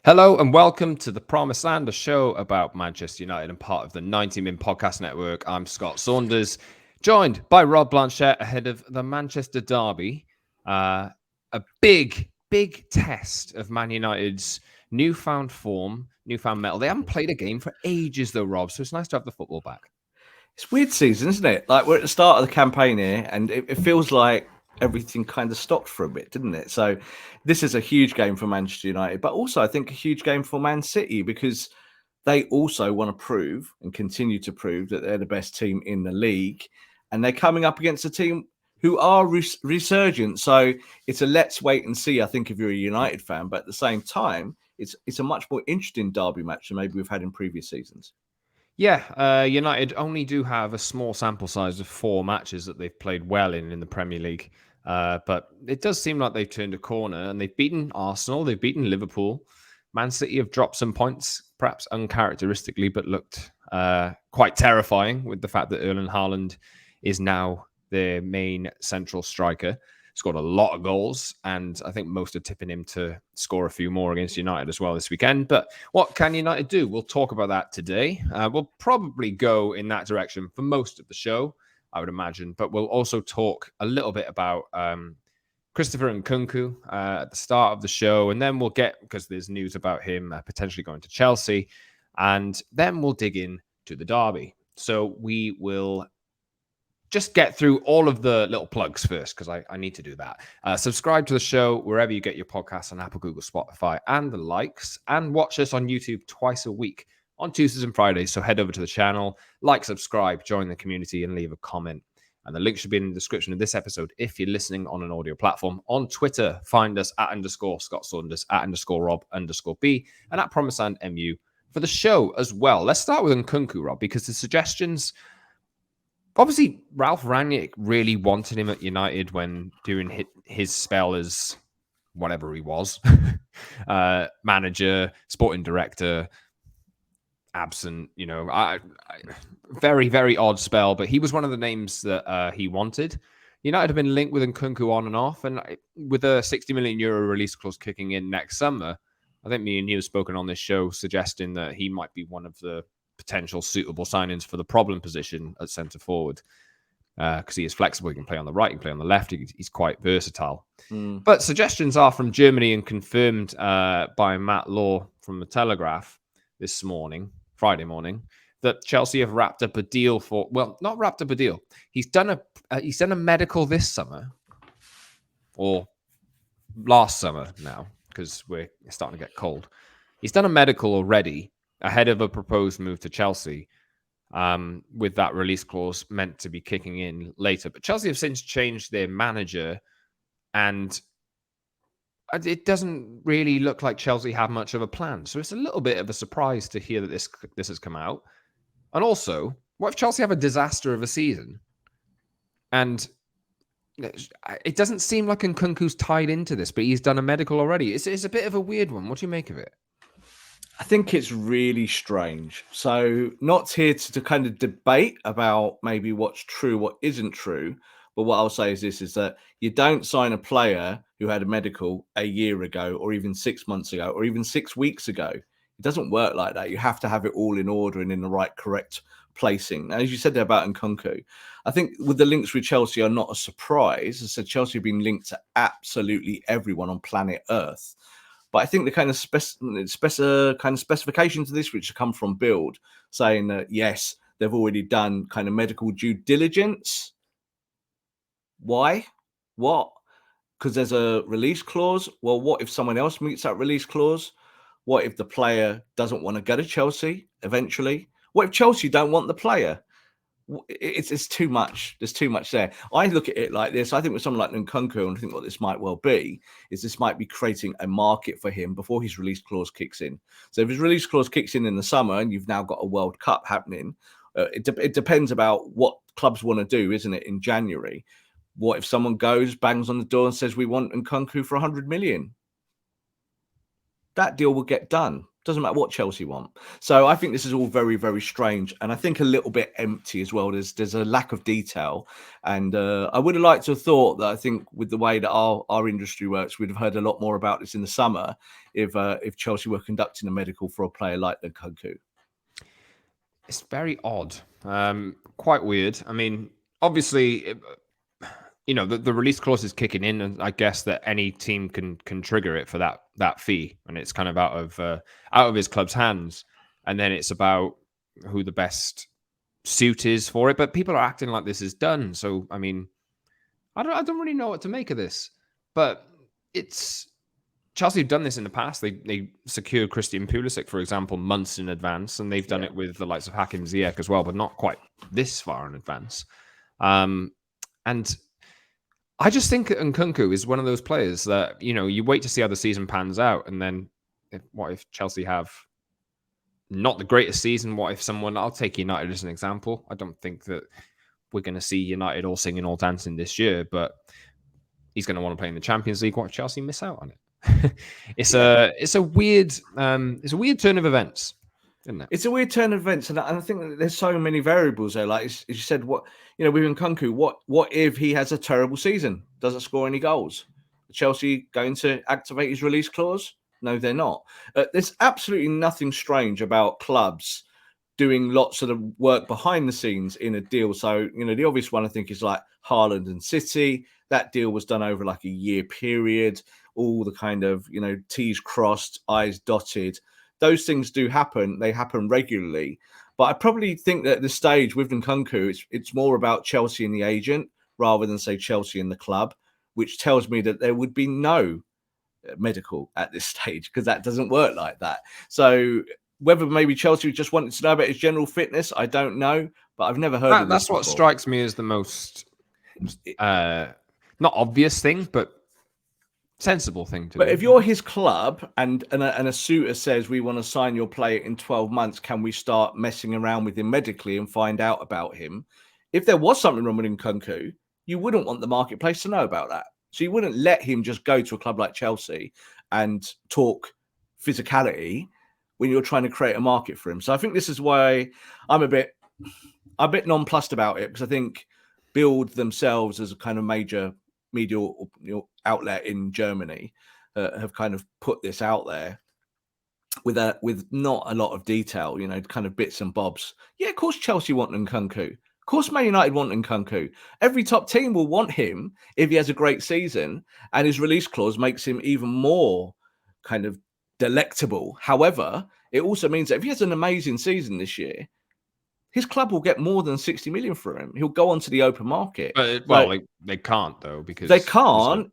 Hello and welcome to the Promised Land, a show about Manchester United and part of the 90 Min Podcast Network. I'm Scott Saunders, joined by Rob Blanchette ahead of the Manchester Derby. A big test of Man United's newfound form, newfound mettle. They haven't played a game for ages though, Rob, so it's nice to have the football back. It's weird season, isn't it? Like we're at the start of the campaign here, and it feels like everything kind of stopped for a bit, didn't it? So this is a huge game for Manchester United, but also I think a huge game for Man City because they also want to prove and continue to prove that they're the best team in the league, and they're coming up against a team who are resurgent. So it's a let's wait and see. I think if you're a United fan, but at the same time, it's a much more interesting derby match than maybe we've had in previous seasons. Yeah, United only do have a small sample size of 4 matches that they've played well in the Premier League. But it does seem like they've turned a corner and they've beaten Arsenal, they've beaten Liverpool. Man City have dropped some points, perhaps uncharacteristically, but looked quite terrifying with the fact that HAALAND is now their main central striker. Scored a lot of goals, and I think most are tipping him to score a few more against United as well this weekend. But what can United do? We'll talk about that today. We'll probably go in that direction for most of the show, I would imagine. But we'll also talk a little bit about Christopher Nkunku at the start of the show, and then we'll get, because there's news about him potentially going to Chelsea, and then we'll dig in to the derby. So we will just get through all of the little plugs first, because I need to do that. Subscribe to the show wherever you get your podcasts on Apple, Google, Spotify, and the likes. And watch us on YouTube twice a week on Tuesdays and Fridays. So head over to the channel, like, subscribe, join the community, and leave a comment. And the link should be in the description of this episode if you're listening on an audio platform. On Twitter, find us at _Scott Saunders, at _Rob_B, and at PromiseLandMU for the show as well. Let's start with Nkunku, Rob, because the suggestions... Obviously, Ralph Rangnick really wanted him at United when during his spell as whatever he was, manager, sporting director, absent. Very, very odd spell, but he was one of the names that he wanted. United have been linked with Nkunku on and off, and with a €60 million release clause kicking in next summer, I think me and you have spoken on this show suggesting that he might be one of the potential suitable signings for the problem position at centre forward, because he is flexible. He can play on the right, he can play on the left. He's quite versatile. But suggestions are from Germany and confirmed by Matt Law from the Telegraph this morning, Friday morning, that Chelsea have wrapped up a deal for, well, not wrapped up a deal. He's done a medical this summer, or last summer now, because we're starting to get cold. He's done a medical already ahead of a proposed move to Chelsea, with that release clause meant to be kicking in later. But Chelsea have since changed their manager, and it doesn't really look like Chelsea have much of a plan. So it's a little bit of a surprise to hear that this has come out. And also, what if Chelsea have a disaster of a season? And it doesn't seem like Nkunku's tied into this, but he's done a medical already. It's a bit of a weird one. What do you make of it? I think it's really strange. So not here to kind of debate about maybe what's true, what isn't true. But what I'll say is this, is that you don't sign a player who had a medical a year ago, or even 6 months ago, or even 6 weeks ago. It doesn't work like that. You have to have it all in order and in the right, correct placing. Now, as you said there about Nkunku, I think with the links with Chelsea are not a surprise. As I said, Chelsea have been linked to absolutely everyone on planet Earth. But I think the kind of specifications of this, which come from Build, saying that, yes, they've already done kind of medical due diligence. Why? What? Because there's a release clause. Well, what if someone else meets that release clause? What if the player doesn't want to go to Chelsea eventually? What if Chelsea don't want the player? It's too much. There's too much there. I look at it like this. I think with someone like Nkunku, and I think what this might well be, is this might be creating a market for him before his release clause kicks in. So if his release clause kicks in the summer and you've now got a World Cup happening, it depends about what clubs want to do, isn't it, in January? What if someone goes, bangs on the door and says, we want Nkunku for 100 million? That deal will get done. Doesn't matter what Chelsea want. So I think this is all very, very strange, and I think a little bit empty as well. There's a lack of detail, and I would have liked to have thought that I think with the way that our industry works, we'd have heard a lot more about this in the summer if Chelsea were conducting a medical for a player like Nkunku. It's very odd, quite weird. I mean, obviously, the release clause is kicking in, and I guess that any team can trigger it for that fee, and it's kind of out of his club's hands. And then it's about who the best suit is for it. But people are acting like this is done. So I mean, I don't really know what to make of this. But it's Chelsea have done this in the past. They secured Christian Pulisic, for example, months in advance, and they've done it with the likes of Hakim Ziyech as well, but not quite this far in advance. And I just think Nkunku is one of those players that, you wait to see how the season pans out. And then what if Chelsea have not the greatest season? What if I'll take United as an example. I don't think that we're going to see United all singing, all dancing this year, but he's going to want to play in the Champions League. What if Chelsea miss out on it? It's a weird turn of events. Isn't it? It's a weird turn of events, and I think that there's so many variables there. Like as you said, with Nkunku, what if he has a terrible season, doesn't score any goals? Are Chelsea going to activate his release clause? No, they're not. There's absolutely nothing strange about clubs doing lots of the work behind the scenes in a deal. So, the obvious one I think is like Haaland and City. That deal was done over like a year period. All the kind of, T's crossed, I's dotted. Those things do happen. They happen regularly. But I probably think that at this stage with Nkunku, it's more about Chelsea and the agent rather than, say, Chelsea and the club, which tells me that there would be no medical at this stage because that doesn't work like that. So whether maybe Chelsea just wanted to know about his general fitness, I don't know. But I've never heard of this. That's what strikes me as the most not obvious thing, but sensible thing to do. But if you're his club and a suitor says we want to sign your player in 12 months, can we start messing around with him medically and find out about him? If there was something wrong with Nkunku, you wouldn't want the marketplace to know about that. So you wouldn't let him just go to a club like Chelsea and talk physicality when you're trying to create a market for him. So I think this is why I'm a bit nonplussed about it, because I think Bild themselves as a kind of major media outlet in Germany have kind of put this out there with not a lot of detail, kind of bits and bobs. Yeah, of course Chelsea want Nkunku. Of course Man United want Nkunku. Every top team will want him if he has a great season, and his release clause makes him even more kind of delectable. However, it also means that if he has an amazing season this year, his club will get more than 60 million for him. He'll go onto the open market. But, they can't though, because they can't.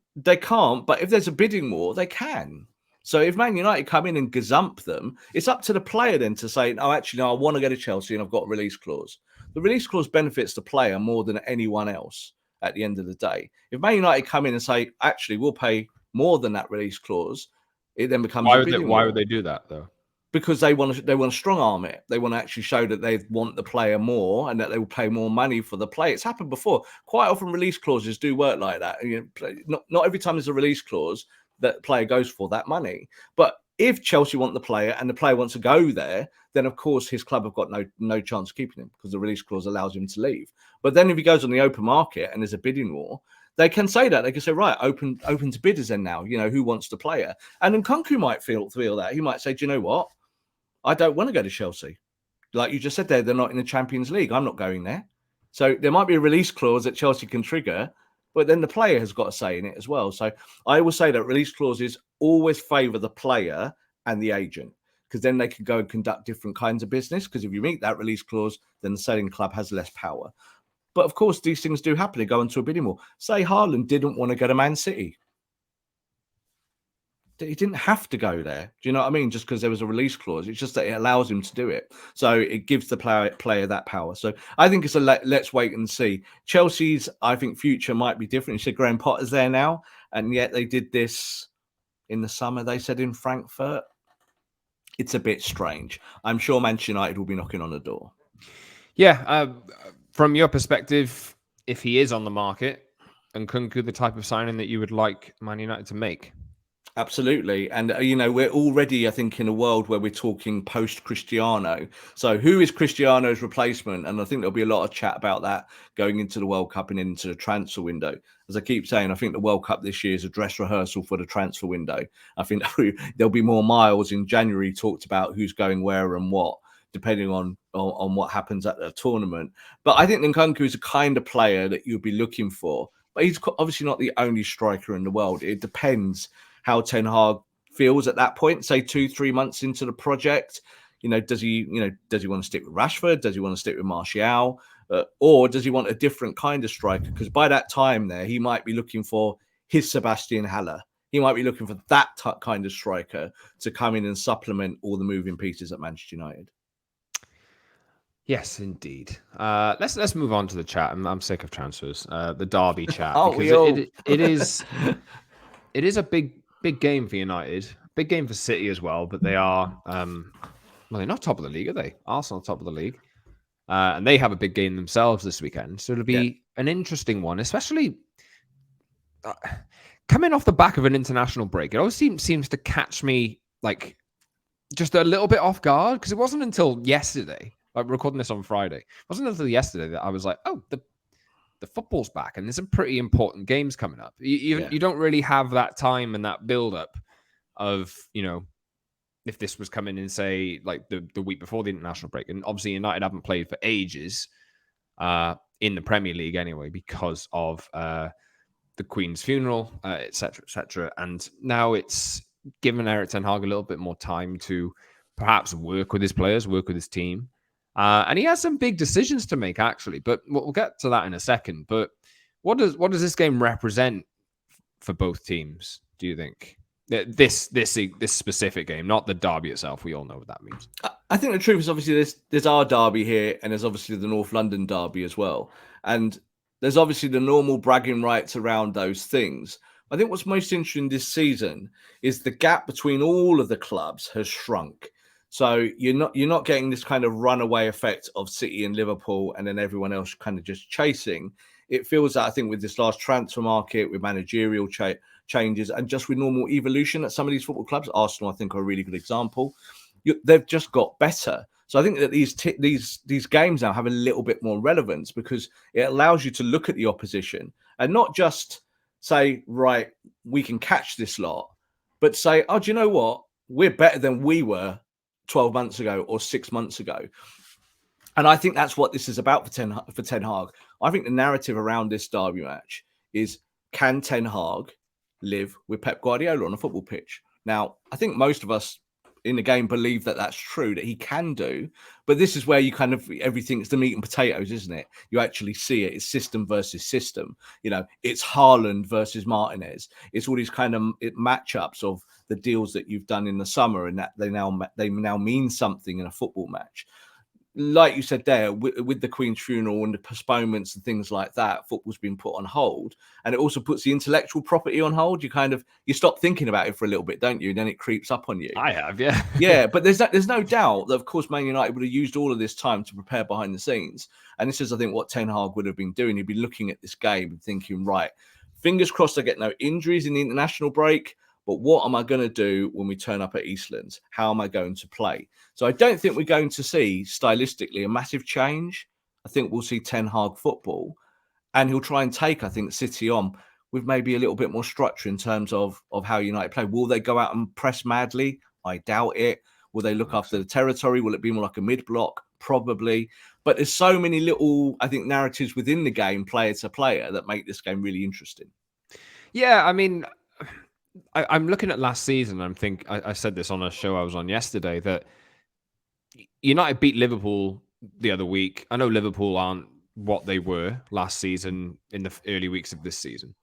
But if there's a bidding war, they can. So if Man United come in and gazump them, it's up to the player then to say, "Oh, actually, no, I want to go to Chelsea and I've got a release clause." The release clause benefits the player more than anyone else at the end of the day. If Man United come in and say, "Actually, we'll pay more than that release clause," it then becomes a bidding war. Why would they do that though? Because they want to strong arm it. They want to actually show that they want the player more and that they will pay more money for the player. It's happened before. Quite often release clauses do work like that. Not every time there's a release clause that the player goes for that money. But if Chelsea want the player and the player wants to go there, then of course his club have got no chance of keeping him because the release clause allows him to leave. But then if he goes on the open market and there's a bidding war, they can say that. They can say, right, open to bidders then now, who wants the player. And then Nkunku might feel that. He might say, do you know what? I don't want to go to Chelsea. Like you just said there, they're not in the Champions League. I'm not going there. So there might be a release clause that Chelsea can trigger, but then the player has got a say in it as well. So I will say that release clauses always favour the player and the agent, because then they can go and conduct different kinds of business. Because if you meet that release clause, then the selling club has less power. But of course, these things do happen. They go into a bidding war. Say Haaland didn't want to go to Man City. He didn't have to go there. Do you know what I mean? Just because there was a release clause. It's just that it allows him to do it. So it gives the player that power. So I think it's let's wait and see. Chelsea's, I think, future might be different. You said Graham Potter's there now, and yet they did this in the summer, they said, in Frankfurt. It's a bit strange. I'm sure Manchester United will be knocking on the door. Yeah. From your perspective, if he is on the market, Nkunku the type of signing that you would like Man United to make? Absolutely. And, we're already, I think, in a world where we're talking post-Cristiano. So who is Cristiano's replacement? And I think there'll be a lot of chat about that going into the World Cup and into the transfer window. As I keep saying, I think the World Cup this year is a dress rehearsal for the transfer window. I think there'll be more miles in January talked about who's going where and what, depending on what happens at the tournament. But I think Nkunku is a kind of player that you'll be looking for. But he's obviously not the only striker in the world. It depends how Ten Hag feels at that point, say 2-3 months into the project. Does he want to stick with Rashford? Does he want to stick with Martial? Or does he want a different kind of striker? Because by that time there, he might be looking for his Sebastian Haller. He might be looking for that kind of striker to come in and supplement all the moving pieces at Manchester United. Yes, indeed. Let's move on to the chat. I'm sick of transfers. The derby chat, because it is a big game for United, big game for City as well. But they are they're not top of the league, are they? Arsenal top of the league, and they have a big game themselves this weekend. So it'll be an interesting one, especially coming off the back of an international break. It always seems to catch me like just a little bit off guard, because it wasn't until yesterday. Like, recording this on Friday, it wasn't until yesterday that I was like, oh, the football's back, and there's some pretty important games coming up. You don't really have that time and that build up of, if this was coming in, say, like the week before the international break. And obviously United haven't played for ages in the Premier League anyway, because of the Queen's funeral, etc., etc. And now it's given Erik ten Hag a little bit more time to perhaps work with his players, work with his team. And he has some big decisions to make, actually, but we'll get to that in a second. But what does this game represent for both teams, do you think? This specific game, not the derby itself. We all know what that means. I think the truth is, obviously, there's our derby here, and there's obviously the North London derby as well. And there's obviously the normal bragging rights around those things. I think what's most interesting this season is the gap between all of the clubs has shrunk. So you're not getting this kind of runaway effect of City and Liverpool and then everyone else kind of just chasing. It feels that, I think, with this last transfer market, with managerial changes and just with normal evolution at some of these football clubs, Arsenal, I think, are a really good example. They've just got better. So I think that these games now have a little bit more relevance, because it allows you to look at the opposition and not just say, right, we can catch this lot, but say, oh, do you know what? We're better than we were 12 months ago or 6 months ago. And I think that's what this is about for Ten Hag. I think the narrative around this derby match is, can Ten Hag live with Pep Guardiola on a football pitch? Now, I think most of us in the game believe that that's true, that he can do. But this is where you kind of, everything's the meat and potatoes, isn't it? You actually see it. It's system versus system. It's Haaland versus Martinez. It's all these kind of matchups of the deals that you've done in the summer, and that they now mean something in a football match. Like you said there, with the Queen's funeral and the postponements and things like that, football's been put on hold, and it also puts the intellectual property on hold. You stop thinking about it for a little bit, don't you? And then it creeps up on you. I have, yeah. Yeah, but there's no doubt that, of course, Man United would have used all of this time to prepare behind the scenes. And this is, I think, what Ten Hag would have been doing. He'd be looking at this game and thinking, right, fingers crossed I get no injuries in the international break. But what am I going to do when we turn up at Eastlands? How am I going to play? So I don't think we're going to see, stylistically, a massive change. I think we'll see Ten Hag football. And he'll try and take, I think, City on with maybe a little bit more structure in terms of how United play. Will they go out and press madly? I doubt it. Will they look after the territory? Will it be more like a mid-block? Probably. But there's so many little, I think, narratives within the game, player to player, that make this game really interesting. Yeah, I mean, I'm looking at last season. I said this on a show I was on yesterday, that United beat Liverpool the other week. I know Liverpool aren't what they were last season in the early weeks of this season,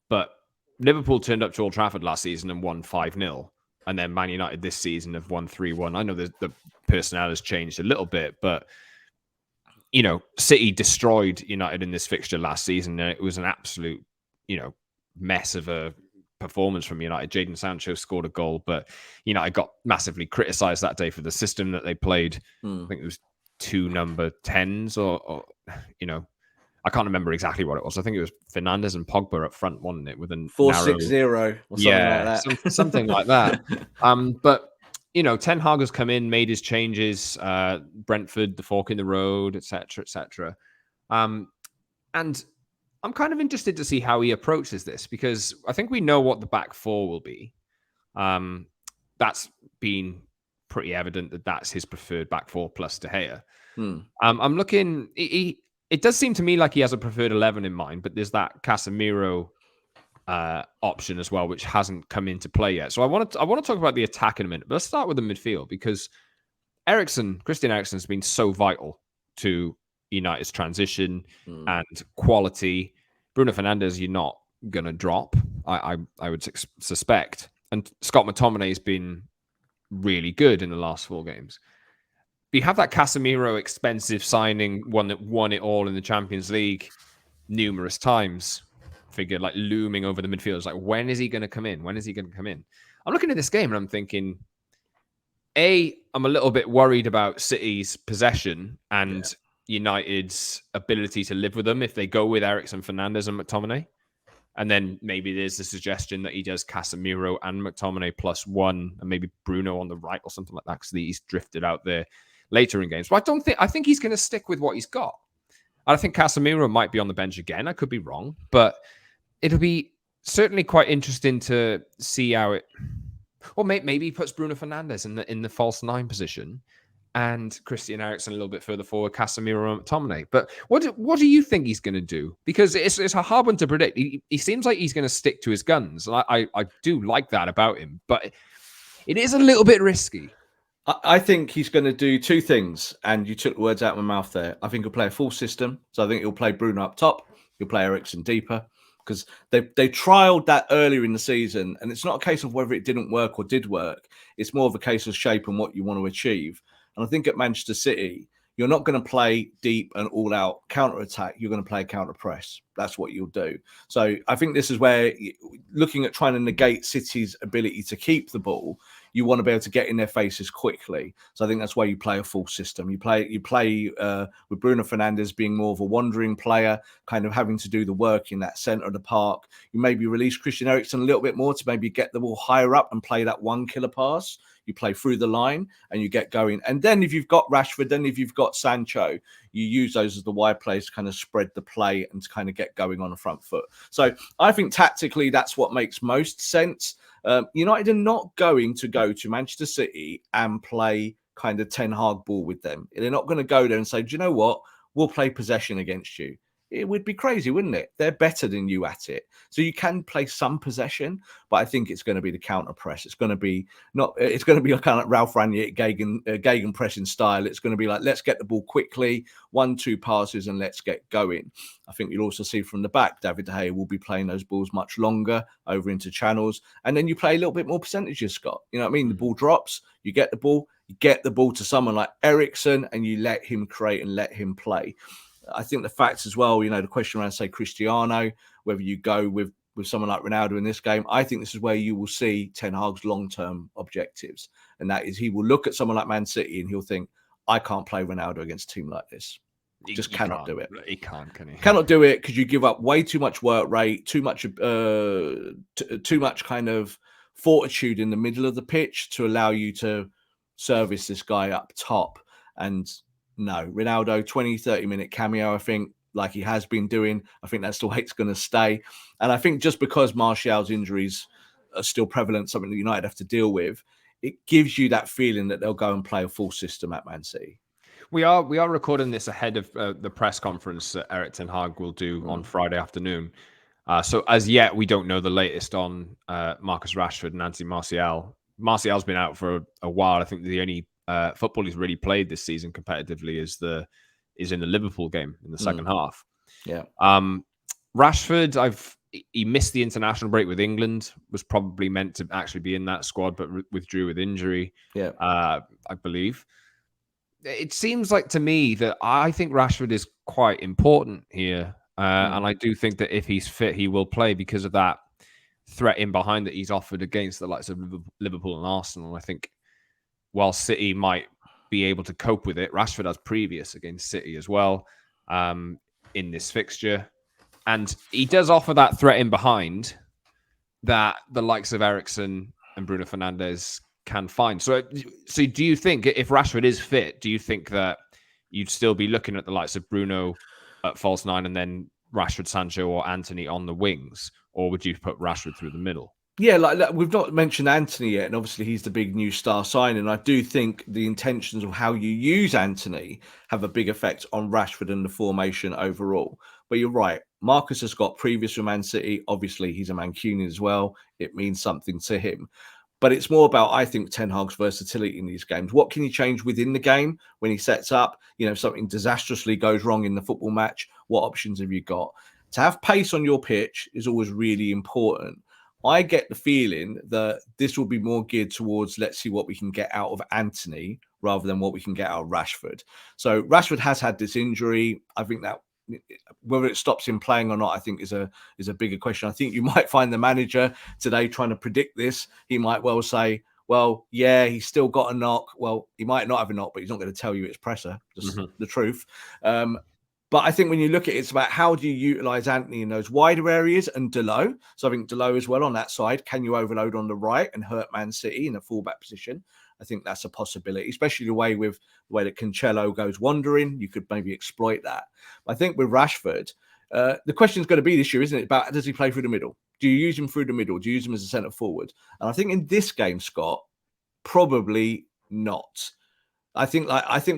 but Liverpool turned up to Old Trafford last season and won 5-0. And then Man United this season have won 3-1. I know the personnel has changed a little bit, but City destroyed United in this fixture last season, and it was an absolute, mess of a performance from United. Jadon Sancho scored a goal, but United got massively criticised that day for the system that they played. I think it was 2 number 10s or I can't remember exactly what it was. I think it was Fernandes and Pogba up front, wasn't it? With a 4-6-0 or something like yeah, that. something like that. But Ten Hag has come in, made his changes. Brentford, the fork in the road, etc., etc. And I'm kind of interested to see how he approaches this, because I think we know what the back four will be. That's been pretty evident that that's his preferred back four plus De Gea. I'm looking. It does seem to me like he has a preferred 11 in mind, but there's that Casemiro option as well, which hasn't come into play yet. So I want to talk about the attack in a minute, but let's start with the midfield, because Christian Eriksen has been so vital to United's transition and quality. Bruno Fernandes, you're not gonna drop, I would suspect, and Scott McTominay has been really good in the last 4 games. You have that Casemiro expensive signing, one that won it all in the Champions League numerous times, figure like looming over the midfield. It's like, when is he going to come in? When is he going to come in? I'm looking at this game and I'm thinking, I'm a little bit worried about City's possession and United's ability to live with them if they go with Eriksen, Fernandes, and McTominay. And then maybe there's the suggestion that he does Casemiro and McTominay +1, and maybe Bruno on the right or something like that, because he's drifted out there later in games. But I think he's going to stick with what he's got. I think Casemiro might be on the bench again. I could be wrong, but it'll be certainly quite interesting to see how it. Or maybe he puts Bruno Fernandes in the false 9 position, and Christian Eriksen a little bit further forward, Casemiro and McTominay. But what do you think he's going to do? Because it's a hard one to predict. He seems like he's going to stick to his guns, and I do like that about him. But it is a little bit risky. I think he's going to do 2 things, and you took the words out of my mouth there. I think he'll play a full system. So I think he'll play Bruno up top. He'll play Eriksen deeper, because they trialed that earlier in the season, and it's not a case of whether it didn't work or did work. It's more of a case of shape and what you want to achieve. And I think at Manchester City, you're not going to play deep and all-out counter-attack. You're going to play counter-press. That's what you'll do. So I think this is where, looking at trying to negate City's ability to keep the ball, you want to be able to get in their faces quickly. So I think that's why you play a full system. You play with Bruno Fernandes being more of a wandering player, kind of having to do the work in that centre of the park. You maybe release Christian Eriksen a little bit more to maybe get the ball higher up and play that 1 killer pass. You play through the line and you get going. And then if you've got Rashford, then if you've got Sancho, you use those as the wide plays to kind of spread the play and to kind of get going on the front foot. So I think tactically that's what makes most sense. United are not going to go to Manchester City and play kind of Ten Hag ball with them. They're not going to go there and say, do you know what? We'll play possession against you. It would be crazy, wouldn't it? They're better than you at it. So you can play some possession, but I think it's going to be the counter press. It's going to be a kind of Ralph Rangnick Gegen pressing style. It's going to be like, let's get the ball quickly, 1-2 passes, and let's get going. I think you'll also see from the back, David De Gea will be playing those balls much longer over into channels. And then you play a little bit more percentages, Scott. You know what I mean? The ball drops, you get the ball to someone like Eriksen, and you let him create and let him play. I think the facts as well, the question around, say, Cristiano, whether you go with someone like Ronaldo in this game, I think this is where you will see Ten Hag's long-term objectives. And that is, he will look at someone like Man City and he'll think, I can't play Ronaldo against a team like this. Just cannot do it. He can't, can he? Cannot do it, because you give up way too much work rate, too much kind of fortitude in the middle of the pitch to allow you to service this guy up top. And no, Ronaldo, 20, 30-minute cameo, I think, like he has been doing. I think that's the way it's going to stay. And I think just because Martial's injuries are still prevalent, something that United have to deal with, it gives you that feeling that they'll go and play a full system at Man City. We are recording this ahead of the press conference that Erik ten Hag will do on Friday afternoon. So as yet, we don't know the latest on Marcus Rashford and Anthony Martial. Martial's been out for a while. I think the only football he's really played this season competitively is in the Liverpool game in the second half. Yeah. Rashford, he missed the international break with England, was probably meant to actually be in that squad, but withdrew with injury. Yeah. I believe. It seems like to me that I think Rashford is quite important here. And I do think that if he's fit, he will play because of that threat in behind that he's offered against the likes of Liverpool and Arsenal. I think while City might be able to cope with it, Rashford has previous against City as well. in this fixture. And he does offer that threat in behind that the likes of Eriksen and Bruno Fernandes can find. So do you think if Rashford is fit, do you think that you'd still be looking at the likes of Bruno at false nine and then Rashford, Sancho, or Anthony on the wings? Or would you put Rashford through the middle? Yeah, like we've not mentioned Anthony yet, and obviously he's the big new star signing. I do think the intentions of how you use Anthony have a big effect on Rashford and the formation overall. But you're right, Marcus has got previous from Man City. Obviously, he's a Mancunian as well. It means something to him. But it's more about, I think, Ten Hag's versatility in these games. What can he change within the game when he sets up? You know, something disastrously goes wrong in the football match. What options have you got? To have pace on your pitch is always really important. I get the feeling that this will be more geared towards let's see what we can get out of Anthony rather than what we can get out of Rashford. So Rashford has had this injury. I think that whether it stops him playing or not, I think is a bigger question. I think you might find the manager today trying to predict this. He might well say, well, yeah, he's still got a knock. Well, he might not have a knock, but he's not going to tell you it's pressure, just the truth. But I think when you look at it, it's about how do you utilize Anthony in those wider areas and Delo. So I think Delo as well on that side. Can you overload on the right and hurt Man City in a fullback position? I think that's a possibility, especially the way that Cancelo goes wandering. You could maybe exploit that. But I think with Rashford, the question is going to be this year, isn't it? About does he play through the middle? Do you use him through the middle? Do you use him as a centre forward? And I think in this game, Scott, probably not. I think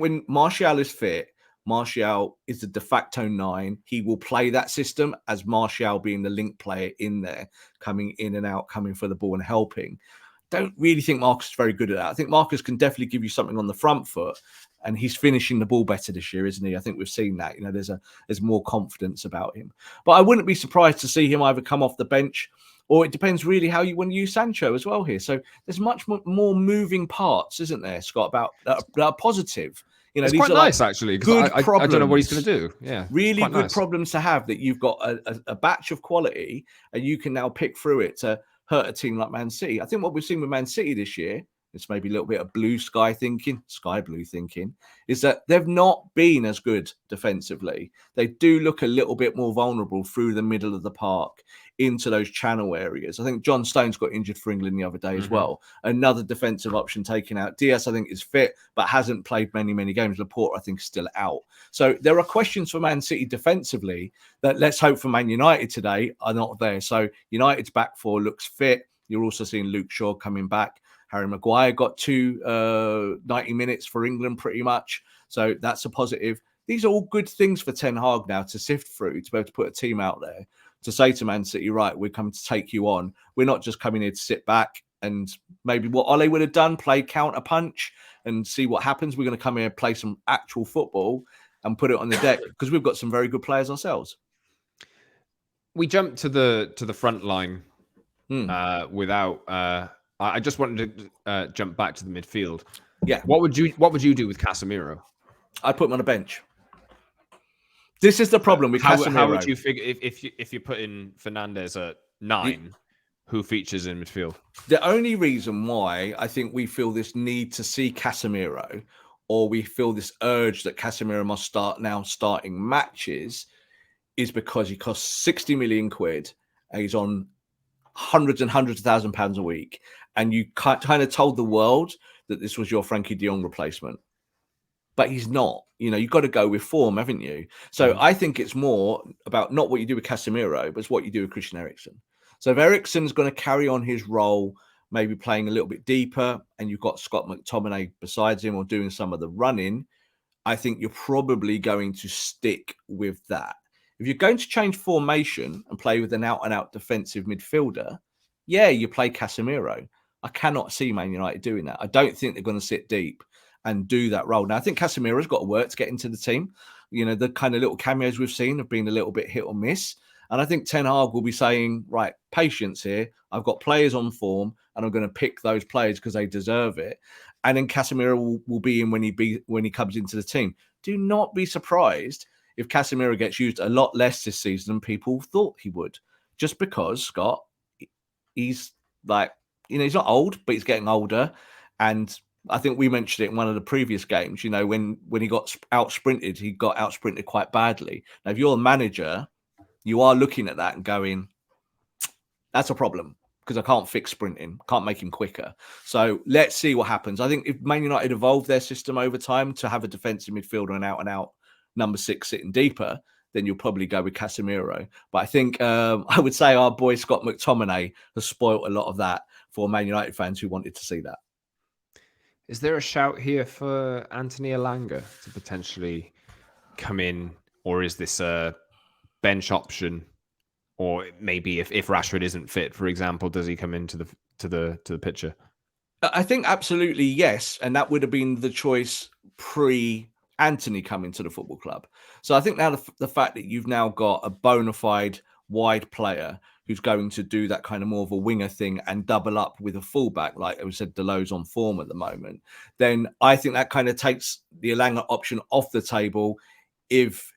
when Martial is fit, Martial is the de facto 9. He will play that system as Martial being the link player in there, coming in and out, coming for the ball and helping. Don't really think Marcus is very good at that. I think Marcus can definitely give you something on the front foot, and he's finishing the ball better this year, isn't he? I think we've seen that. You know, there's more confidence about him. But I wouldn't be surprised to see him either come off the bench, or it depends really how you want to use Sancho as well here. So there's much more moving parts, isn't there, Scott, about that are positive. You know, it's these quite are nice, like actually, good because I don't know what he's going to do. Yeah, really good nice problems to have, that you've got a batch of quality and you can now pick through it to hurt a team like Man City. I think what we've seen with Man City this year, it's maybe a little bit of sky blue thinking, is that they've not been as good defensively. They do look a little bit more vulnerable through the middle of the park into those channel areas. I think John Stones got injured for England the other day as well. Another defensive option taken out. Diaz, I think, is fit, but hasn't played many games. Laporte, I think, is still out. So there are questions for Man City defensively that, let's hope for Man United today, are not there. So United's back four looks fit. You're also seeing Luke Shaw coming back. Harry Maguire got 90 minutes for England pretty much. So that's a positive. These are all good things for Ten Hag now to sift through, to be able to put a team out there, to say to Man City, right, we're coming to take you on. We're not just coming here to sit back and maybe what Ole would have done, play counter punch and see what happens. We're going to come here and play some actual football and put it on the deck, because we've got some very good players ourselves. We jumped to the front line without... I just wanted to jump back to the midfield. Yeah. What would you do with Casemiro? I'd put him on a bench. This is the problem with Casemiro. How would you figure if you put in Fernandes at 9, who features in midfield? The only reason why I think we feel this need to see Casemiro, or we feel this urge that Casemiro must start now starting matches, is because he costs 60 million quid and he's on hundreds and hundreds of £1,000s a week. And you kind of told the world that this was your Frankie de Jong replacement. But he's not. You know, you've got to go with form, haven't you? So I think it's more about not what you do with Casemiro, but it's what you do with Christian Eriksen. So if Eriksen's going to carry on his role, maybe playing a little bit deeper, and you've got Scott McTominay besides him or doing some of the running, I think you're probably going to stick with that. If you're going to change formation and play with an out-and-out defensive midfielder, yeah, you play Casemiro. I cannot see Man United doing that. I don't think they're going to sit deep and do that role. Now, I think Casemiro's got to work to get into the team. You know, the kind of little cameos we've seen have been a little bit hit or miss. And I think Ten Hag will be saying, right, patience here. I've got players on form and I'm going to pick those players because they deserve it. And then Casemiro will be in when he comes into the team. Do not be surprised if Casemiro gets used a lot less this season than people thought he would. Just because, Scott, he's like, you know, he's not old, but he's getting older. And I think we mentioned it in one of the previous games. You know, when he got out sprinted, he got out sprinted quite badly. Now, if you're a manager, you are looking at that and going, that's a problem because I can't fix sprinting, can't make him quicker. So let's see what happens. I think if Man United evolve their system over time to have a defensive midfielder and out number 6 sitting deeper, then you'll probably go with Casemiro. But I think I would say our boy Scott McTominay has spoilt a lot of that for Man United fans who wanted to see that. Is there a shout here for Anthony Elanga to potentially come in, or is this a bench option? Or maybe if Rashford isn't fit, for example, does he come into the picture? I think absolutely yes, and that would have been the choice pre-Anthony coming to the football club. So I think now the fact that you've now got a bona fide wide player who's going to do that kind of more of a winger thing and double up with a fullback, like I said, Deleu's on form at the moment, then I think that kind of takes the Elanga option off the table if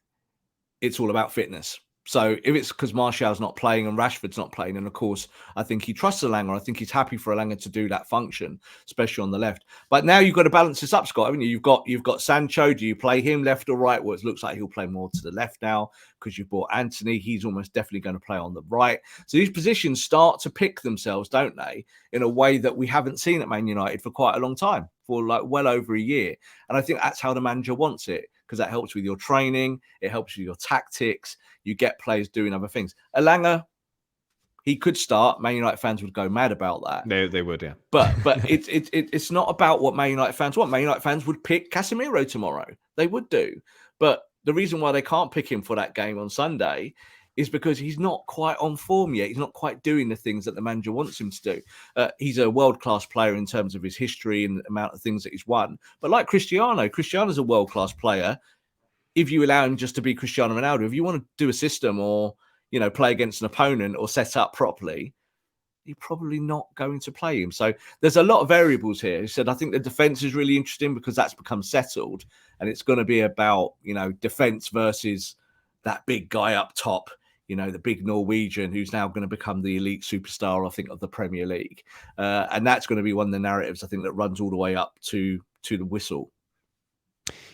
it's all about fitness. So if it's because Martial's not playing and Rashford's not playing, and of course, I think he trusts Elanga. I think he's happy for Elanga to do that function, especially on the left. But now you've got to balance this up, Scott, haven't you? You've got Sancho. Do you play him left or right? Well, it looks like he'll play more to the left now because you've bought Anthony. He's almost definitely going to play on the right. So these positions start to pick themselves, don't they, in a way that we haven't seen at Man United for quite a long time, for like well over a year. And I think that's how the manager wants it, because that helps with your training. It helps with your tactics. You get players doing other things. Elanga, he could start. Man United fans would go mad about that. They would, yeah. But it's not about what Man United fans want. Man United fans would pick Casemiro tomorrow. They would do. But the reason why they can't pick him for that game on Sunday is because he's not quite on form yet. He's not quite doing the things that the manager wants him to do. He's a world-class player in terms of his history and the amount of things that he's won. But like Cristiano's a world-class player. If you allow him just to be Cristiano Ronaldo, if you want to do a system or, you know, play against an opponent or set up properly, you're probably not going to play him. So there's a lot of variables here. He said, I think the defense is really interesting because that's become settled, and it's going to be about, you know, defense versus that big guy up top, you know, the big Norwegian who's now going to become the elite superstar, I think, of the Premier League. And that's going to be one of the narratives, I think, that runs all the way up to the whistle.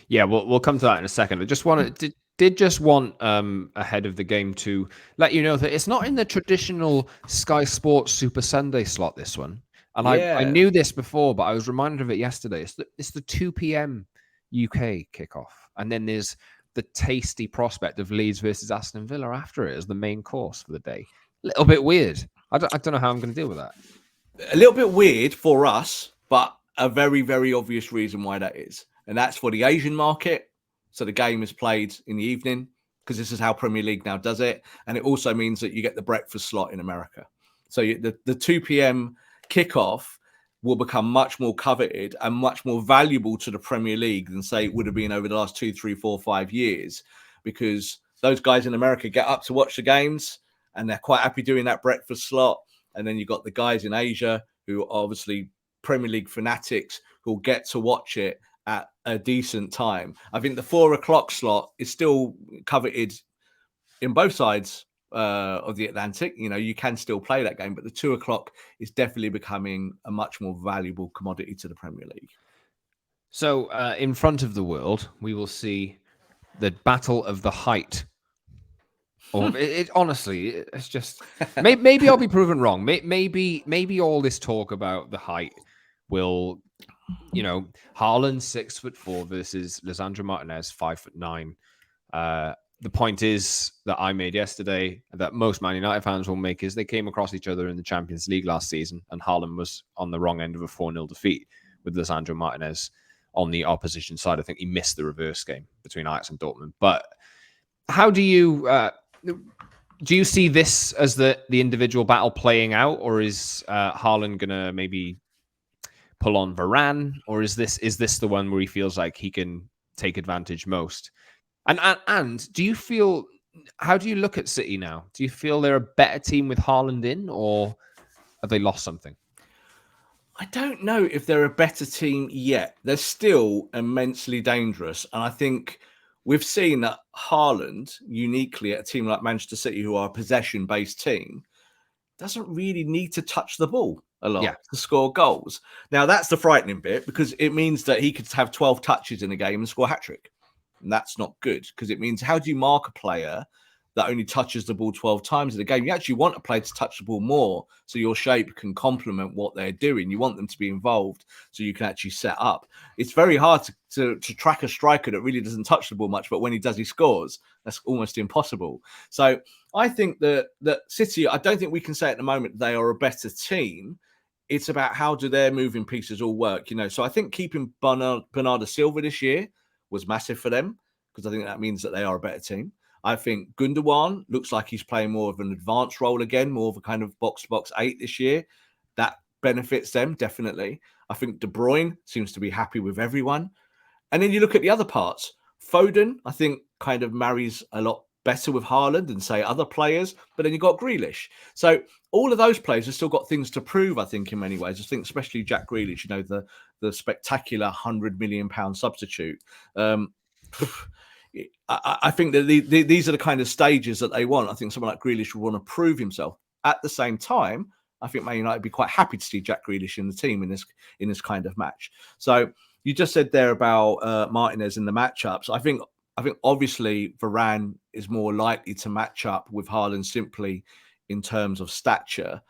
Yeah, we'll come to that in a second. I just wanted did just want ahead of the game to let you know that it's not in the traditional Sky Sports Super Sunday slot, this one. And I knew this before, but I was reminded of it yesterday. It's the 2 p.m. UK kickoff. And then there's the tasty prospect of Leeds versus Aston Villa after it as the main course for the day. A little bit weird. I don't know how I'm going to deal with that. A little bit weird for us, but a very, very obvious reason why that is. And that's for the Asian market. So the game is played in the evening because this is how Premier League now does it. And it also means that you get the breakfast slot in America. So the 2 p.m. kickoff will become much more coveted and much more valuable to the Premier League than, say, it would have been over the last 2, 3, 4, 5 years, because those guys in America get up to watch the games and they're quite happy doing that breakfast slot. And then you've got the guys in Asia who are obviously Premier League fanatics who'll get to watch it at a decent time. I think the 4 o'clock slot is still coveted in both sides of the Atlantic. You know, you can still play that game, but the 2 o'clock is definitely becoming a much more valuable commodity to the Premier League. So in front of the world, we will see the Battle of the Height. Or honestly, it's just maybe I'll be proven wrong. Maybe all this talk about the height will, you know, Haaland 6'4" versus Lisandro Martinez 5'9". The point is that I made yesterday, that most Man United fans will make, is they came across each other in the Champions League last season, and Haaland was on the wrong end of a 4-0 defeat with Lisandro Martinez on the opposition side. I think he missed the reverse game between Ajax and Dortmund. But how do you see this as the individual battle playing out, or is Haaland gonna maybe pull on Varane, or is this the one where he feels like he can take advantage most? And do you feel, how do you look at City now? Do you feel they're a better team with Haaland in, or have they lost something? I don't know if they're a better team yet. They're still immensely dangerous. And I think we've seen that Haaland, uniquely at a team like Manchester City, who are a possession-based team, doesn't really need to touch the ball a lot Yeah. to score goals. Now, that's the frightening bit, because it means that he could have 12 touches in a game and score a hat-trick. And that's not good, because it means, how do you mark a player that only touches the ball 12 times in a game? You actually want a player to touch the ball more, so your shape can complement what they're doing. You want them to be involved so you can actually set up. It's very hard to track a striker that really doesn't touch the ball much, but when he does, he scores. That's almost impossible. So I think that City, I don't think we can say at the moment they are a better team. It's about how do their moving pieces all work, So I think keeping Bernardo Silva this year was massive for them, because I think that means that they are a better team. I think Gundogan looks like he's playing more of an advanced role again, more of a kind of box-to-box 8 this year. That benefits them, definitely. I think De Bruyne seems to be happy with everyone. And then you look at the other parts. Foden, I think, kind of marries a lot better with Haaland than, say, other players. But then you've got Grealish. So all of those players have still got things to prove, I think, in many ways. I think especially Jack Grealish, the spectacular £100 million substitute. I think that these are the kind of stages that they want. I think someone like Grealish would want to prove himself. At the same time, I think Man United would be quite happy to see Jack Grealish in the team in this kind of match. So you just said there about Martinez in the matchups. I think obviously Varane is more likely to match up with Haaland simply in terms of stature.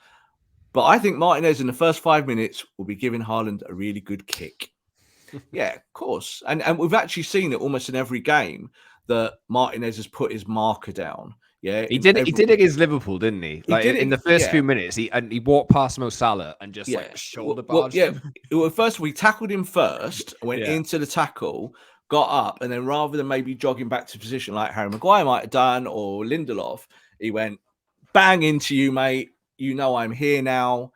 But I think Martinez in the first 5 minutes will be giving Haaland a really good kick. Yeah, of course. And we've actually seen it almost in every game that Martinez has put his marker down. Yeah, He did it against Liverpool, didn't he? Like in the first few minutes, he walked past Mo Salah and just like shoulder barged him. Well, first we tackled him first, went into the tackle, got up, and then rather than maybe jogging back to position like Harry Maguire might have done or Lindelof, he went bang into you, mate. You know I'm here now.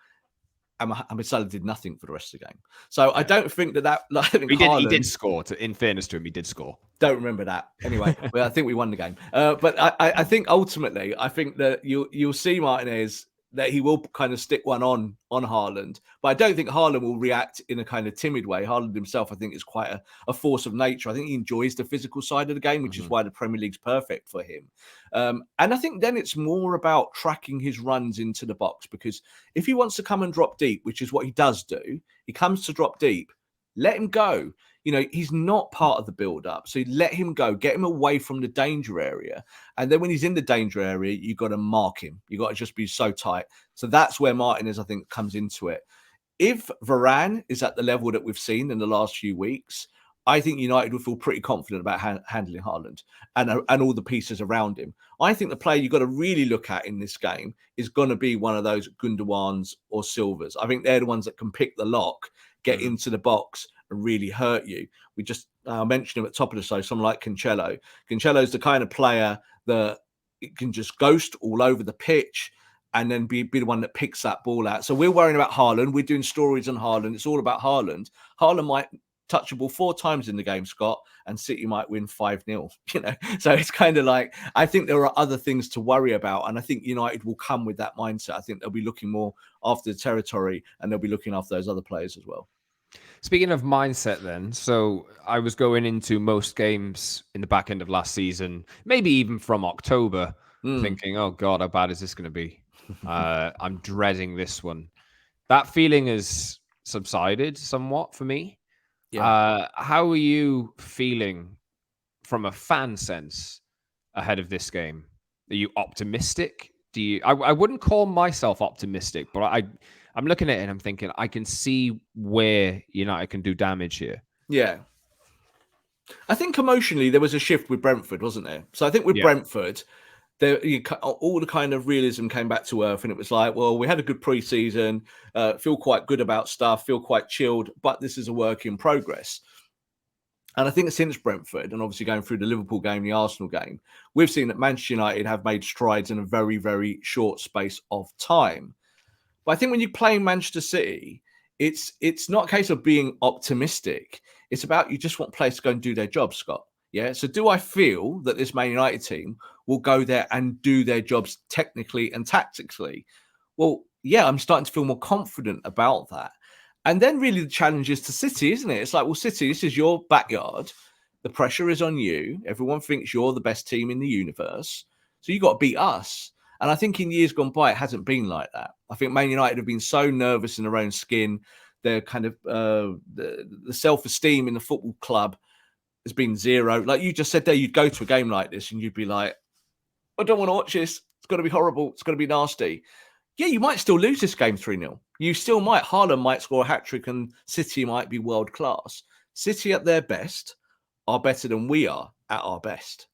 And Salah did nothing for the rest of the game. So I don't think that like, I think he did score. In fairness to him, he did score. Don't remember that. Anyway, well, I think we won the game. But I think ultimately, I think that you'll see Martinez, that he will kind of stick one on Haaland. But I don't think Haaland will react in a kind of timid way. Haaland himself, I think, is quite a force of nature. I think he enjoys the physical side of the game, which is why the Premier League's perfect for him. And I think then it's more about tracking his runs into the box, because if he wants to come and drop deep, which is what he does do, he comes to drop deep, let him go. He's not part of the build-up. So let him go. Get him away from the danger area. And then when he's in the danger area, you've got to mark him. You've got to just be so tight. So that's where Martinez, I think, comes into it. If Varane is at the level that we've seen in the last few weeks, I think United will feel pretty confident about handling Haaland and all the pieces around him. I think the player you've got to really look at in this game is going to be one of those Gundogans or Silvers. I think they're the ones that can pick the lock, get into the box, and really hurt you. We just mentioned him at the top of the show, someone like Cancelo. Cancelo's the kind of player that can just ghost all over the pitch and then be the one that picks that ball out. So we're worrying about Haaland. We're doing stories on Haaland. It's all about Haaland. Haaland might touch the ball 4 times in the game, Scott, and City might win 5-0. So it's kind of like, I think there are other things to worry about, and I think United will come with that mindset. I think they'll be looking more after the territory, and they'll be looking after those other players as well. Speaking of mindset then, so I was going into most games in the back end of last season, maybe even from October, thinking, oh God, how bad is this going to be? I'm dreading this one. That feeling has subsided somewhat for me. Yeah. How are you feeling from a fan sense ahead of this game? Are you optimistic? I wouldn't call myself optimistic, but I'm looking at it and I'm thinking I can see where United can do damage here. Yeah. I think emotionally there was a shift with Brentford, wasn't there? So I think with Brentford, all the kind of realism came back to earth, and it was like, well, we had a good pre-season, feel quite good about stuff, feel quite chilled, but this is a work in progress. And I think since Brentford, and obviously going through the Liverpool game, the Arsenal game, we've seen that Manchester United have made strides in a very, very short space of time. But I think when you play Manchester City, it's not a case of being optimistic. It's about you just want players to go and do their job, Scott. Yeah. So do I feel that this Man United team will go there and do their jobs technically and tactically? Well, yeah, I'm starting to feel more confident about that. And then really the challenge is to City, isn't it? It's like, well, City, this is your backyard. The pressure is on you. Everyone thinks you're the best team in the universe. So you got to beat us. And I think in years gone by, it hasn't been like that. I think Man United have been so nervous in their own skin. Their kind of the self-esteem in the football club has been zero. Like you just said there, you'd go to a game like this and you'd be like, I don't want to watch this. It's going to be horrible. It's going to be nasty. Yeah, you might still lose this game 3-0. You still might. Haaland might score a hat-trick and City might be world class. City at their best are better than we are at our best.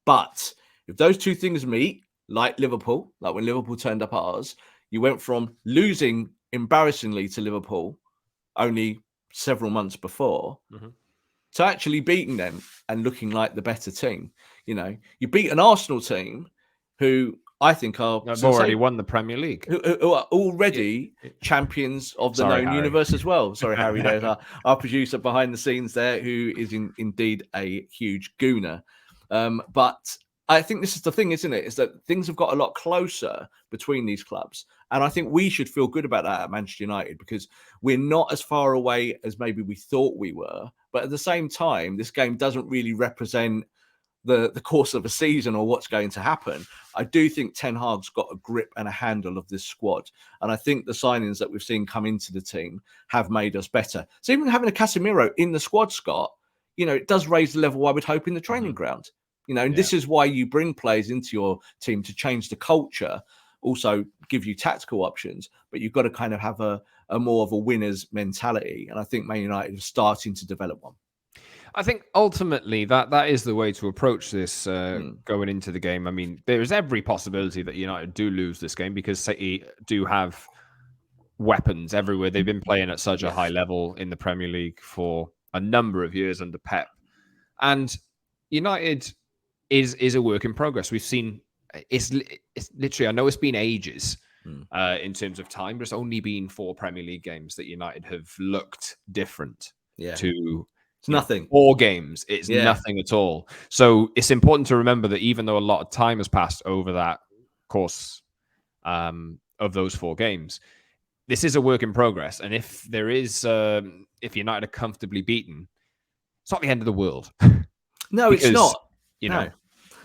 But if those two things meet, like Liverpool, like when Liverpool turned up at ours, you went from losing embarrassingly to Liverpool only several months before to actually beating them and looking like the better team. You know, you beat an Arsenal team who I think I've already won the Premier League, who are already champions of the known Harry. universe as well. Sorry, Harry, there's our producer behind the scenes there, who is indeed a huge gooner. But I think this is the thing, isn't it? Is that things have got a lot closer between these clubs. And I think we should feel good about that at Manchester United, because we're not as far away as maybe we thought we were. But at the same time, this game doesn't really represent the course of a season or what's going to happen. I do think Ten Hag's got a grip and a handle of this squad. And I think the signings that we've seen come into the team have made us better. So even having a Casemiro in the squad, Scott, you know, it does raise the level, I would hope, in the training ground. You know, and this is why you bring players into your team to change the culture, also give you tactical options, but you've got to kind of have a more of a winner's mentality. And I think Man United is starting to develop one. I think ultimately that is the way to approach this going into the game. I mean, there is every possibility that United do lose this game because City do have weapons everywhere. They've been playing at such a high level in the Premier League for a number of years under Pep. And United is a work in progress. We've seen it's literally, I know it's been ages in terms of time, but it's only been 4 Premier League games that United have looked different to nothing. 4 games. It's nothing at all. So it's important to remember that even though a lot of time has passed over that course of those 4 games, this is a work in progress. And if there is, if United are comfortably beaten, it's not the end of the world. No, because, it's not. You know,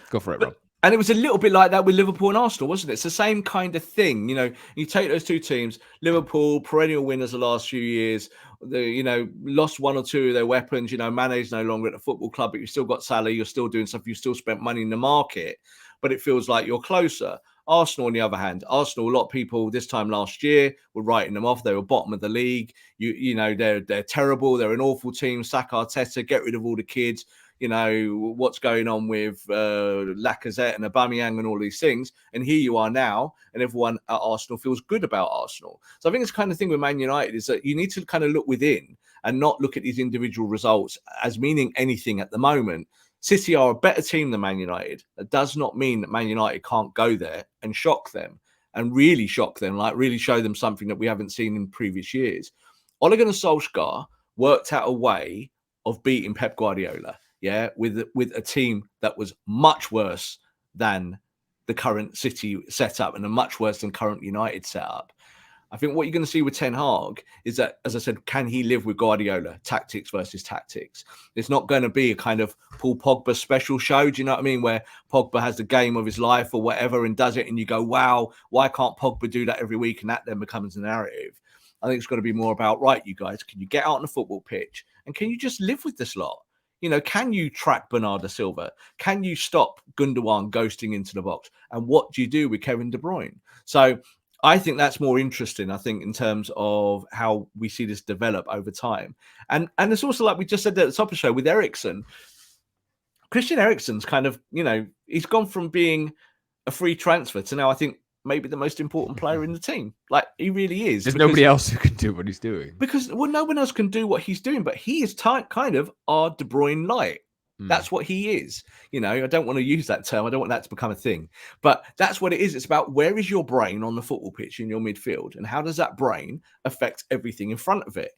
go for it, Rob. And it was a little bit like that with Liverpool and Arsenal, wasn't it? It's the same kind of thing. You know, you take those two teams, Liverpool, perennial winners the last few years, lost 1 or 2 of their weapons. You know, Mane's no longer at the football club, but you've still got Salah, you're still doing stuff, you still spent money in the market, but it feels like you're closer. Arsenal, on the other hand, a lot of people this time last year were writing them off. They were bottom of the league. You know, they're terrible. They're an awful team. Sack Arteta, get rid of all the kids. You know, what's going on with Lacazette and Aubameyang and all these things. And here you are now, and everyone at Arsenal feels good about Arsenal. So I think it's kind of thing with Man United is that you need to kind of look within and not look at these individual results as meaning anything at the moment. City are a better team than Man United. That does not mean that Man United can't go there and shock them and really shock them, like really show them something that we haven't seen in previous years. Ole Gunnar Solskjaer worked out a way of beating Pep Guardiola. Yeah, with a team that was much worse than the current City setup and a much worse than current United setup. I think what you're going to see with Ten Hag is that, as I said, can he live with Guardiola? Tactics versus tactics. It's not going to be a kind of Paul Pogba special show, do you know what I mean? Where Pogba has the game of his life or whatever and does it and you go, wow, why can't Pogba do that every week? And that then becomes a narrative. I think it's got to be more about, right, you guys, can you get out on the football pitch and can you just live with this lot? You know, can you track Bernardo Silva? Can you stop Gundogan ghosting into the box? And what do you do with Kevin De Bruyne? So I think that's more interesting, I think, in terms of how we see this develop over time. And it's also like we just said at the top of the show with Eriksen. Christian Eriksen's kind of, you know, he's gone from being a free transfer to now, I think, maybe the most important player in the team. Like, he really is. There's nobody else who can do what he's doing. Because, well, no one else can do what he's doing, but he is kind of our De Bruyne light. That's what he is. You know, I don't want to use that term. I don't want that to become a thing. But that's what it is. It's about where is your brain on the football pitch in your midfield? And how does that brain affect everything in front of it?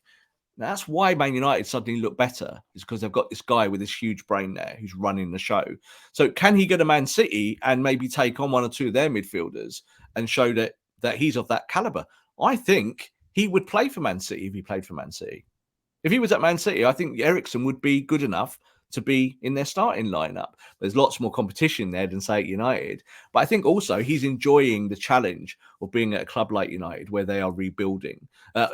Now, that's why Man United suddenly look better, is because they've got this guy with this huge brain there who's running the show. So can he go to Man City and maybe take on 1 or 2 of their midfielders and show that he's of that caliber? I think he would play for Man City if he played for Man City. If he was at Man City, I think Eriksen would be good enough to be in their starting lineup. There's lots more competition there than, say, at United. But I think also he's enjoying the challenge of being at a club like United where they are rebuilding.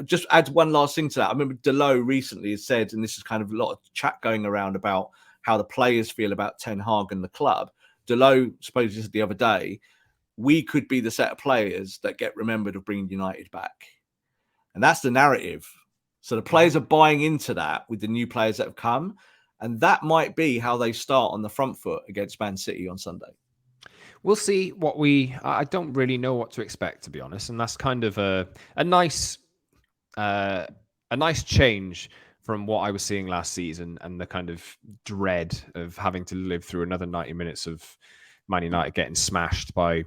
Just add one last thing to that. I remember Delo recently has said, and this is kind of a lot of chat going around about how the players feel about Ten Hag and the club. Delo supposedly said the other day, we could be the set of players that get remembered of bringing United back. And that's the narrative. So the players are buying into that with the new players that have come. And that might be how they start on the front foot against Man City on Sunday. We'll see what I don't really know what to expect, to be honest. And that's kind of a nice change from what I was seeing last season and the kind of dread of having to live through another 90 minutes of Man United getting smashed by,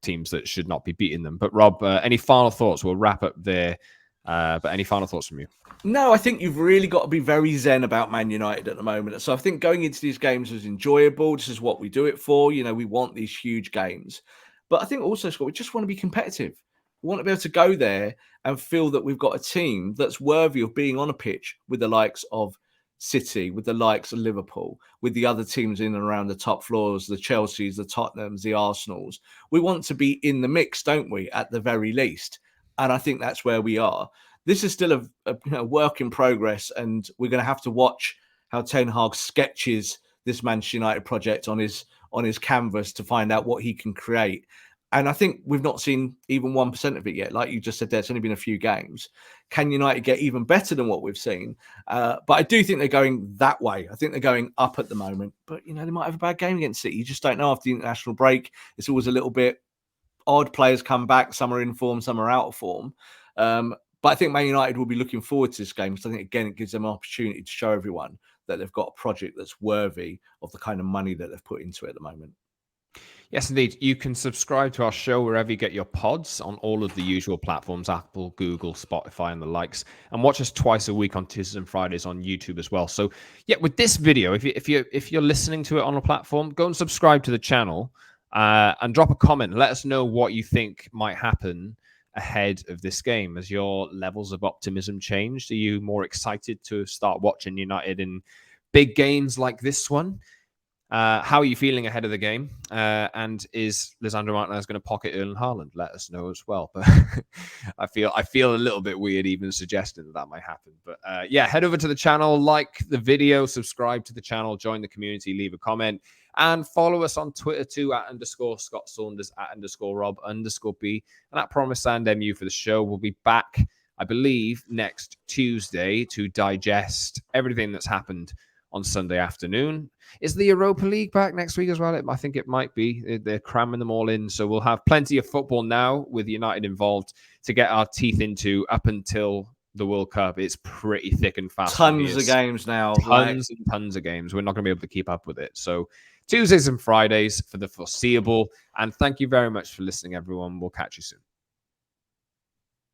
teams that should not be beating them. But Rob, any final thoughts? We'll wrap up there. But any final thoughts from you? No, I think you've really got to be very zen about Man United at the moment. So I think going into these games was enjoyable. This is what we do it for. We want these huge games. But I think also, Scott, we just want to be competitive. We want to be able to go there and feel that we've got a team that's worthy of being on a pitch with the likes of City, with the likes of Liverpool, with the other teams in and around the top floors, the Chelseas, the Tottenhams, the Arsenals. We want to be in the mix, don't we, at the very least? And I think that's where we are. This is still a work in progress, and we're going to have to watch how Ten Hag sketches this Manchester United project on his canvas to find out what he can create. And I think we've not seen even 1% of it yet. Like you just said, there's only been a few games. Can United get even better than what we've seen? But I do think they're going that way. I think they're going up at the moment. But, they might have a bad game against City. You just don't know after the international break. It's always a little bit odd. Players come back. Some are in form, some are out of form. But I think Man United will be looking forward to this game because I think, again, it gives them an opportunity to show everyone that they've got a project that's worthy of the kind of money that they've put into it at the moment. Yes, indeed. You can subscribe to our show wherever you get your pods on all of the usual platforms, Apple, Google, Spotify, and the likes. And watch us twice a week on Tuesdays and Fridays on YouTube as well. So, yeah, with this video, if you're listening to it on a platform, go and subscribe to the channel and drop a comment. Let us know what you think might happen ahead of this game. As your levels of optimism changed? Are you more excited to start watching United in big games like this one? How are you feeling ahead of the game? And is Lisandro Martinez going to pocket Erling Haaland? Let us know as well. But I feel a little bit weird even suggesting that might happen. But yeah, head over to the channel, like the video, subscribe to the channel, join the community, leave a comment, and follow us on Twitter too @_Scott Saunders, @_Rob_B, and at Promise and MU for the show. We'll be back, I believe, next Tuesday to digest everything that's happened on Sunday afternoon. Is the Europa League back next week as well? I think it might be. They're cramming them all in. So we'll have plenty of football now with United involved to get our teeth into up until the World Cup. It's pretty thick and fast. Tons of games now. Tons and tons of games. We're not going to be able to keep up with it. So Tuesdays and Fridays for the foreseeable. And thank you very much for listening, everyone. We'll catch you soon.